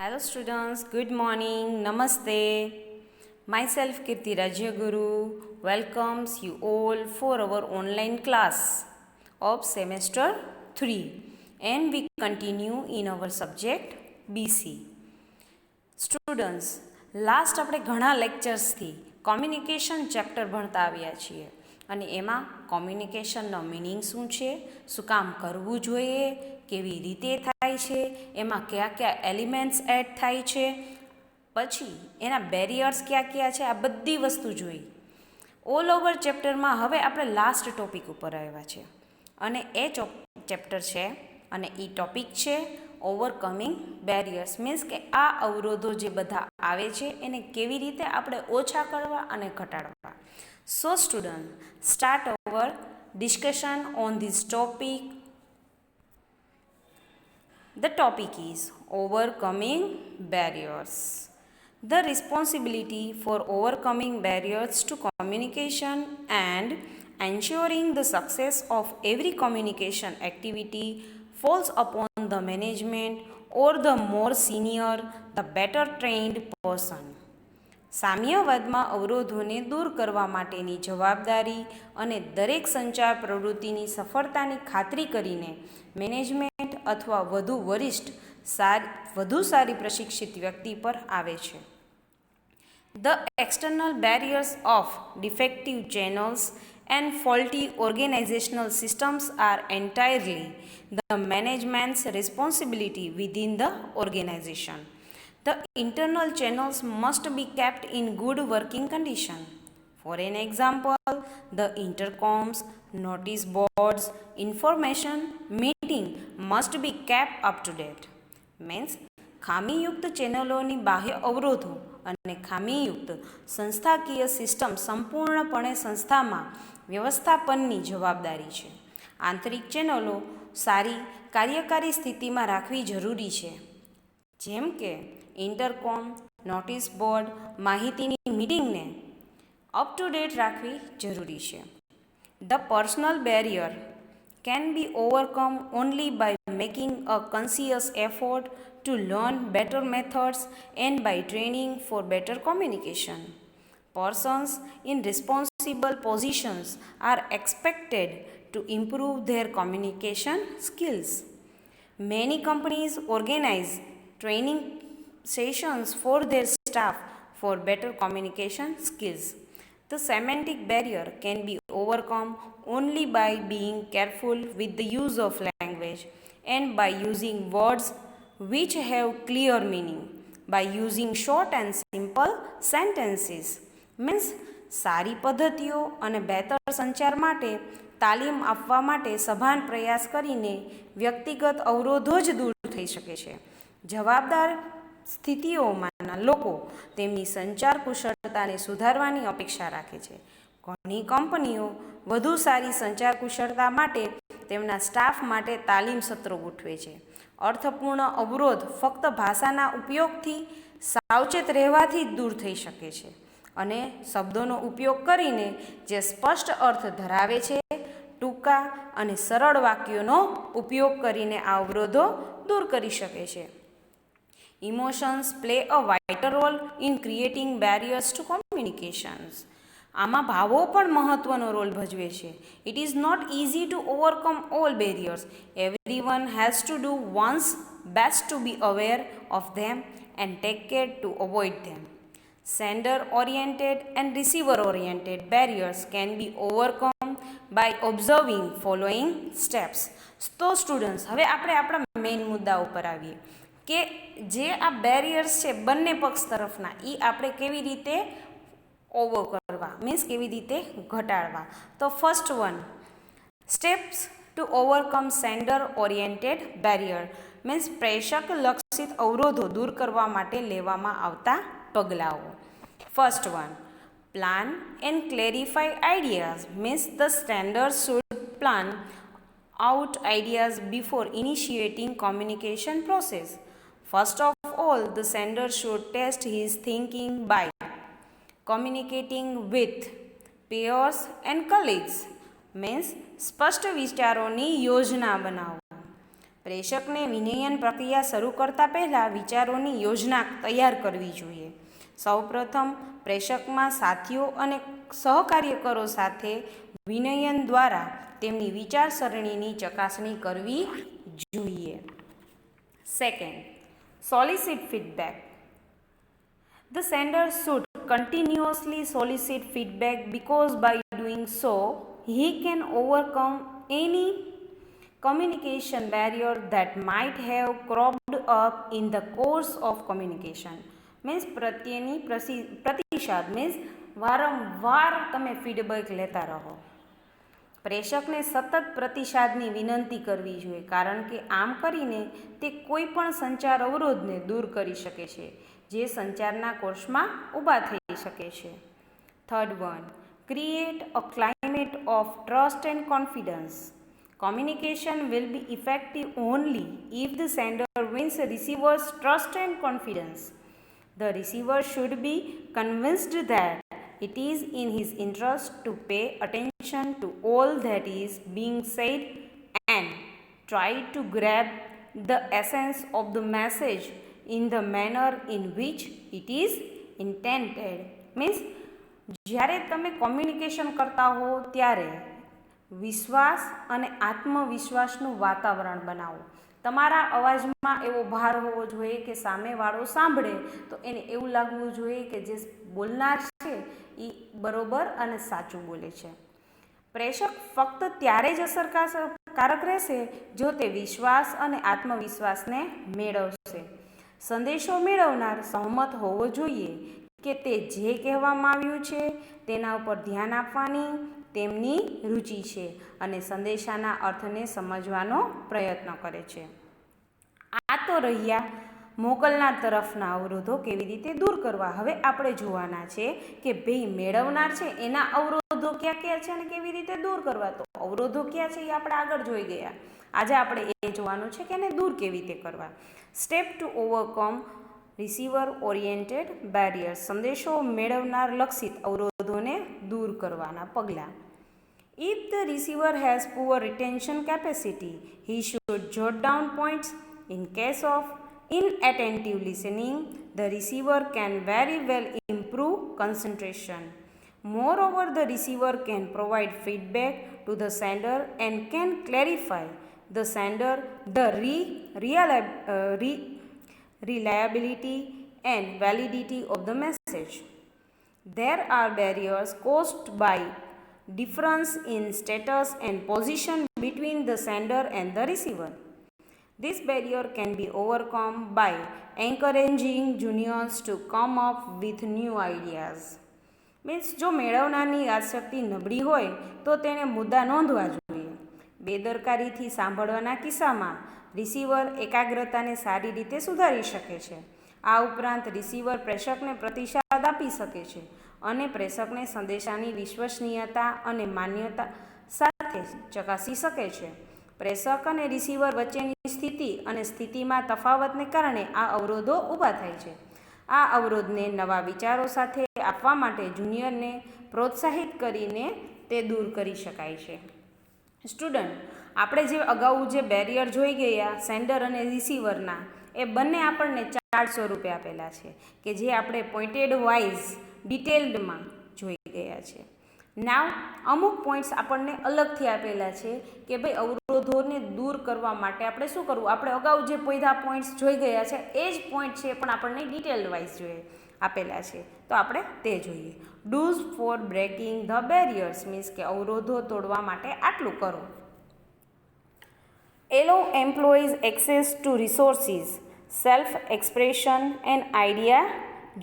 Hello students, good morning, namaste. Myself Kirti Rajyaguru welcomes you all for our online class of semester 3 and we continue in our subject BC. Students last આપણે ઘણા લેક્ચર્સથી communication chapter ભણતા આવ્યા છીએ અને એમાં કોમ્યુનિકેશનનો meaning શું છે, શું કામ કરવું જોઈએ, કેવી રીતે થાય છે, એમાં કયા કયા એલિમેન્ટ્સ એડ થાય છે, પછી એના બેરિયર્સ કયા કયા છે, આ બધી વસ્તુ જોઈ. ઓલ ઓવર ચેપ્ટરમાં હવે આપણે લાસ્ટ ટોપિક ઉપર આવ્યા છે અને એ ચેપ્ટર છે અને એ ટોપિક છે ઓવરકમિંગ બેરિયર્સ. મીન્સ કે આ અવરોધો જે બધા આવે છે એને કેવી રીતે આપણે ઓછા કરવા અને ઘટાડવા. So student, start our discussion on this topic. The topic is overcoming barriers. The responsibility for overcoming barriers to communication and ensuring the success of every communication activity falls upon the management or the more senior, the better trained person. સામ્યવાદમાં અવરોધોને દૂર કરવા માટેની જવાબદારી અને દરેક સંચાર પ્રવૃત્તિની સફળતાની ખાતરી કરીને મેનેજમેન્ટ અથવા વધુ વરિષ્ઠ વધુ સારી પ્રશિક્ષિત વ્યક્તિ પર આવે છે. The external barriers of defective channels and faulty organizational systems are entirely the management's responsibility within the organization. The internal channels must be kept in good working condition. For an example, the intercoms, notice boards, information meeting must be kept up to date. Means ખામીયુક્ત ચેનલોની બાહ્ય અવરોધો અને ખામીયુક્ત સંસ્થાકીય system સંપૂર્ણપણે સંસ્થામાં વ્યવસ્થાપનની જવાબદારી છે. આંતરિક ચેનલો સારી કાર્યકારી સ્થિતિમાં રાખવી જરૂરી છે, જેમ કે ઇન્ટરકોમ, નોટિસ બોર્ડ, માહિતીની મીટિંગને અપ ટુ ડેટ રાખવી જરૂરી છે. The personal barrier can be overcome only by making a conscious effort to learn better methods and by training for better communication. Persons in responsible positions are expected to improve their communication skills. Many companies organize training sessions for their staff for better communication skills. The semantic barrier can be overcome only by being careful with the use of language and by using words which have clear meaning, by using short and simple sentences. Means સારી પદ્ધતિઓ અને બહેતર સંચાર માટે તાલીમ આપવા માટે સભાન પ્રયાસ કરીને વ્યક્તિગત અવરોધો જ દૂર થઈ શકે છે. જવાબદાર સ્થિતિઓમાંના લોકો તેમની સંચાર કુશળતાને સુધારવાની અપેક્ષા રાખે છે. ઘણી કંપનીઓ વધુ સારી સંચાર કુશળતા માટે તેમના સ્ટાફ માટે તાલીમ સત્રો ગોઠવે છે. અર્થપૂર્ણ અવરોધ ફક્ત ભાષાના ઉપયોગથી સાવચેત રહેવાથી જ દૂર થઈ શકે છે અને શબ્દોનો ઉપયોગ કરીને જે સ્પષ્ટ અર્થ ધરાવે છે, ટૂંકા અને સરળ વાક્યોનો ઉપયોગ કરીને આ અવરોધો દૂર કરી શકે છે. Emotions play a vital role in creating barriers to communications. આમાં ભાવો પણ મહત્વનો રોલ ભજવે છે. It is not easy to overcome all barriers. Everyone has to do one's best to be aware of them and take care to avoid them. Sender-oriented and receiver-oriented barriers can be overcome by observing following steps. તો students, હવે આપણે આપણા main મુદ્દા ઉપર આવીએ કે જે આ બેરિયર્સ છે બંને પક્ષ તરફના, એ આપણે કેવી રીતે ઓવર કરવા, મીન્સ કેવી રીતે ઘટાડવા. તો first one, steps to overcome sender oriented barrier. Means પ્રેષક લક્ષિત અવરોધો દૂર કરવા માટે લેવામાં આવતા પગલાઓ. First one, plan and clarify ideas. Means the standard should plan out ideas before initiating communication process. First of all, the sender should test his thinking by communicating with peers and colleagues. Means સ્પષ્ટ વિચારોની યોજના બનાવો. પ્રેષકને વિનયન પ્રક્રિયા શરૂ કરતા પહેલાં વિચારોની યોજના તૈયાર કરવી જોઈએ. સૌપ્રથમ પ્રેષકમાં સાથીઓ અને સહકાર્યકરો સાથે વિનયન દ્વારા તેમની વિચારસરણીની ચકાસણી કરવી જોઈએ. Second, solicit feedback. The sender should continuously solicit feedback because by doing so, he can overcome any communication barrier that might have cropped up in the course of communication. Means પ્રત્યેની પ્રતિસાદ મીન્સ વારંવાર તમે feedback લેતા રહો. પ્રેષકને સતત પ્રતિસાદની વિનંતી કરવી જોઈએ, કારણ કે આમ કરીને તે કોઈ પણ સંચાર અવરોધને દૂર કરી શકે છે જે સંચારના કોર્સમાં ઊભા થઈ શકે છે. Third one, create a climate of trust and confidence. Communication will be effective only if the sender wins a receiver's trust and confidence. The receiver should be convinced that it is in his interest to pay attention to all that is being said and try to grab the essence of the message in the manner in which it is intended. Means જ્યારે તમે communication કરતા હો ત્યારે વિશ્વાસ અને આત્મવિશ્વાસનું વાતાવરણ બનાવો. તમારા અવાજમાં એવો ભાર હોવો જોઈએ કે સામેવાળો સાંભળે તો એને એવું લાગવું જોઈએ કે જે બોલનાર છે એ બરોબર અને સાચું બોલે છે. પ્રેષક ફક્ત ત્યારે જ અસરકારક રહેશે જો તે વિશ્વાસ અને આત્મવિશ્વાસને મેળવશે. સંદેશો મેળવનાર સહમત હોવો જોઈએ કે તે જે કહેવામાં આવ્યું છે તેના ઉપર ધ્યાન આપવાની તેમની રુચિ છે અને સંદેશાના અર્થને સમજવાનો પ્રયત્ન કરે છે. આ તો રહ્યા મોકલનાર તરફના અવરોધો કેવી રીતે દૂર કરવા. હવે આપણે જોવાના છે કે ભાઈ મેળવનાર છે એના અવરોધો ક્યાં ક્યાં છે અને કેવી રીતે દૂર કરવા. તો અવરોધો ક્યાં છે એ આપણે આગળ જોઈ ગયા. આજે આપણે એ જોવાનું છે કે એને દૂર કેવી રીતે કરવા. Step to overcome receiver oriented barrier. સંદેશો મેળવનાર લક્ષિત અવરોધોને દૂર કરવાના પગલાં. If the receiver has poor retention capacity, he should jot down points. In case of inattentive listening, the receiver can very well improve concentration. Moreover, the receiver can provide feedback to the sender and can clarify the sender the reliability and validity of the message. There are barriers caused by difference in status and position between the sender and the receiver. This barrier can be overcome by encouraging juniors to come up with new ideas. Means જો મેળવનારની યાદશક્તિ નબળી હોય તો તેને મુદ્દા નોંધવા જોઈએ. બેદરકારીથી સાંભળવાના કિસ્સામાં રિસીવર એકાગ્રતાને સારી રીતે સુધારી શકે છે. આ ઉપરાંત રિસીવર પ્રેષકને પ્રતિસાદ આપી શકે છે અને પ્રેષકને સંદેશાની વિશ્વસનીયતા અને માન્યતા સાથે ચકાસી શકે છે. પ્રેષક અને રિસીવર વચ્ચેની સ્થિતિ અને સ્થિતિમાં તફાવતને કારણે આ અવરોધો ઊભા થાય છે. આ અવરોધને નવા વિચારો સાથે આપવા માટે જુનિયરને પ્રોત્સાહિત કરીને તે દૂર કરી શકાય છે. સ્ટુડન્ટ, આપણે જે અગાઉ જે બેરિયર જોઈ ગયા સેન્ડર અને રિસીવરના, એ બંને આપણને ચાર્ટ સ્વરૂપે આપેલા છે કે જે આપણે પોઇન્ટેડ વાઇઝ ડિટેલ્ડમાં જોઈ ગયા છે. નાવ અમુક પોઈન્ટ્સ આપણને અલગથી આપેલા છે કે ભાઈ અવરોધોને દૂર કરવા માટે આપણે શું કરવું. આપણે અગાઉ જે બધા પોઈન્ટ્સ જોઈ ગયા છે એ જ પોઈન્ટ છે પણ આપણને ડિટેલ વાઇઝ જોઈએ આપેલા છે, તો આપણે તે જોઈએ. Dos for breaking the barriers means કે અવરોધો તોડવા માટે આટલું કરો. Allow employees access to resources, self expression and idea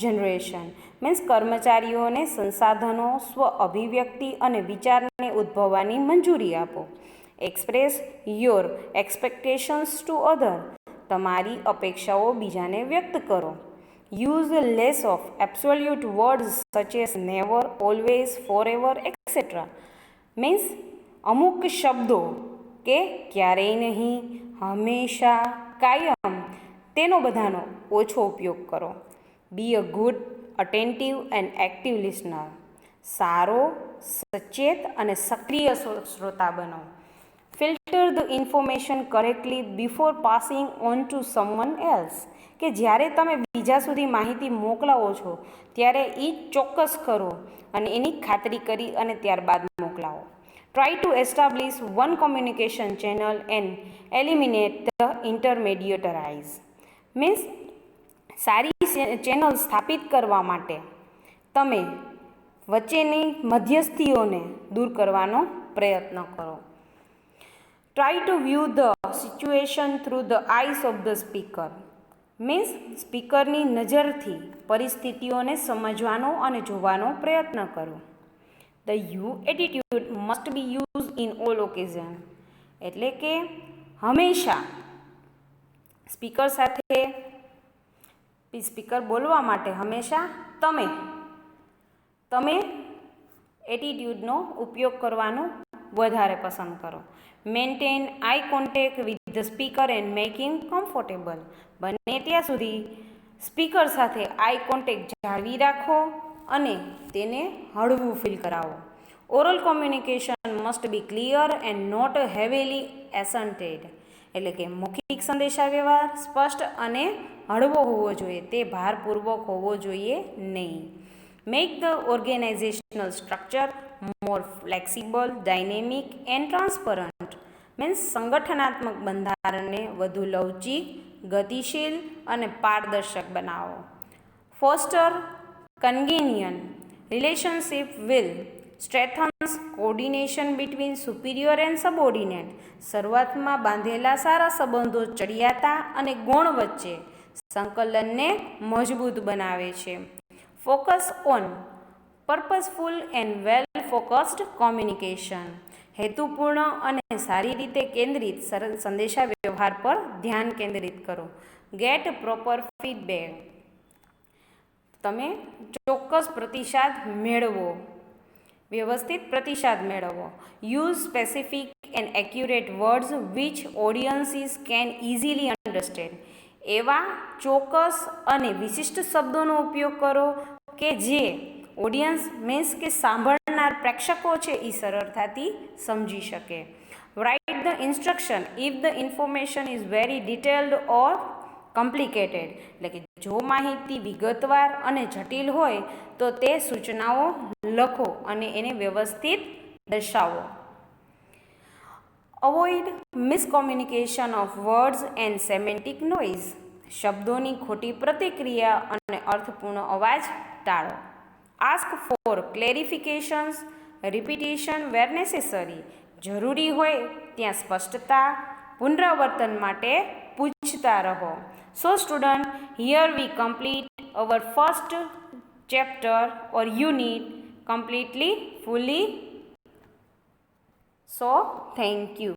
generation means કર્મચારીઓને સંસાધનો, સ્વ અભિવ્યક્તિ અને વિચારને ઉદ્ભવવાની મંજૂરી આપો. Express your expectations to other, તમારી અપેક્ષાઓ બીજાને વ્યક્ત કરો. Use less of absolute words such as never, always, forever etcetera means અમુક શબ્દો કે ક્યારેય નહીં, હંમેશા, કાયમ તેનો બધાનો ઓછો ઉપયોગ કરો. Be a good, attentive and active listener, સારો, સચેત અને સક્રિય શ્રોતા બનો. Feel filter the information correctly before passing on to someone else, કે જ્યારે તમે બીજા સુધી માહિતી મોકલાવો છો ત્યારે એ ચોક્કસ કરો અને એની ખાતરી કરી અને ત્યારબાદ મોકલાવો. Try to establish one communication channel and eliminate the intermediaries. Means સારી ચેનલ સ્થાપિત કરવા માટે તમે વચ્ચેની મધ્યસ્થીઓને દૂર કરવાનો પ્રયત્ન કરો. Try to view the situation through the eyes of the speaker. Means સ્પીકરની નજરથી પરિસ્થિતિઓને સમજવાનો અને જોવાનો પ્રયત્ન કરો. The you attitude must be use in all occasion. એટલે કે હંમેશા સ્પીકર બોલવા માટે હંમેશા તમે એટીટ્યૂડનો ઉપયોગ કરવાનો વધારે પસંદ કરો. Maintain eye contact with the speaker and making comfortable. બને ત્યાં સુધી સ્પીકર સાથે આઈ કોન્ટેક્ટ જાળવી રાખો અને તેને હળવું ફીલ કરાવો. Oral communication must be clear and not heavily accented. એટલે કે મૌખિક સંદેશાવ્યવહાર સ્પષ્ટ અને હળવો હોવો જોઈએ, તે ભારપૂર્વક હોવો જોઈએ નહીં. Make the organisational structure more flexible, dynamic and transparent. Means સંગઠનાત્મક બંધારણને વધુ લવચીક, ગતિશીલ અને પારદર્શક બનાવો. Foster congenial relationship will strengthens coordination between superior and subordinate. શરૂઆતમાં બાંધેલા સારા સંબંધો ચડિયાતા અને ગૌણ વચ્ચે સંકલનને મજબૂત બનાવે છે. Focus on purposeful and well focused communication. હેતુપૂર્ણ અને સારી રીતે કેન્દ્રિત સંદેશાવ્યવહાર પર ધ્યાન કેન્દ્રિત કરો. Get proper feedback. તમે ચોક્કસ પ્રતિસાદ મેળવો, વ્યવસ્થિત પ્રતિસાદ મેળવો. Use specific and accurate words which audiences can easily understand. એવા ચોક્કસ અને વિશિષ્ટ શબ્દોનો ઉપયોગ કરો કે જે ઓડિયન્સ મીન્સ કે સાંભળનાર પ્રેક્ષકો છે એ સરળતાથી સમજી શકે. Write the instruction if the information is very detailed or complicated. એટલે કે જો માહિતી વિગતવાર અને જટિલ હોય તો તે સૂચનાઓ લખો અને એને વ્યવસ્થિત દર્શાવો. Avoid miscommunication of words and semantic noise. શબ્દોની ખોટી પ્રતિક્રિયા અને અર્થપૂર્ણ અવાજ ટાળો. Ask for clarifications repetition where necessary. જરૂરી હોય ત્યાં સ્પષ્ટતા, પુનરાવર્તન માટે પૂછતા રહો. So student, here we complete our first chapter or unit completely fully. So thank you.